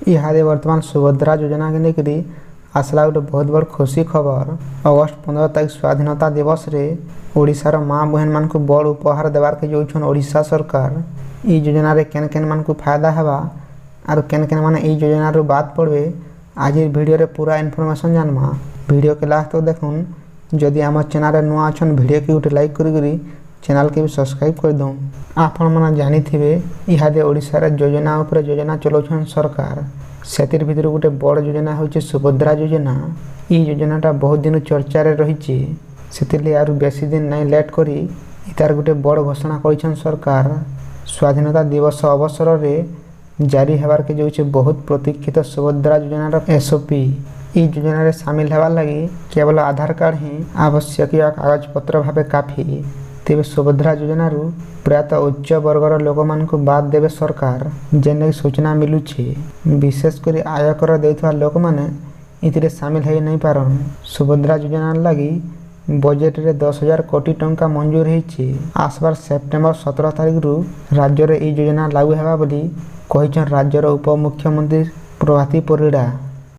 इहादे वर्तमान सुभद्रा योजना के लेकर आसला गोटे बहुत बड़ खुशी खबर। अगस्ट 15 तारीख स्वाधीनता दिवस रे ओडिशार माँ बहन मान को बड़ उपहार देवार के जोछन ओडिशा सरकार। ई योजना रे केन केन मान को फायदा हेबा आर केन केन माने ई योजना रो बात पड़वे आज वीडियो रे पूरा इन्फॉर्मेशन जानमा। वीडियो के लास्ट तो देखुन। जदि आम चैनल रे नुआ अछन वीडियो के गोटे लाइक करी चैनल के भी सब्सक्राइब कर दो। आपण माने जानी थिबे इहादे ओडिशा रे योजना ऊपर योजना चलाउछन सरकार। सेतिर भितर गोटे बड़ योजना होचे सुभद्रा योजना। ई योजनाटा बहुत दिन चर्चा रे रहिछि। सेतिले आरु बेसी दिन नहीं लेट करी इतार गोटे बड़ घोषणा करिछन सरकार। स्वाधीनता दिवस अवसर रे जारी हेबार के जोचे बहुत प्रतीक्षित सुभद्रा योजनार एसओपी। ई योजना रे शामिल हेबार लगी केवल आधार कार्ड ही आवश्यक कागज पत्र भावे काफी। तेबे सुभद्रा योजना रु प्रायतः उच्च वर्गर लोक मान को बाद देवे सरकार जेने सूचना मिलुछि। विशेषकर आयकर देउथवा लोक माने इतिरे शामिल है नहीं पारन। सुभद्रा योजना लगी बजेट रे 10,000 कोटी टंका मंजूर होईछि। आसबार सेप्टेम्बर 17 तारिख रु राज्य रे ई योजना लागू हेबा बोली कहिछन राज्यर उप मुख्यमंत्री प्रभाती परिड़ा।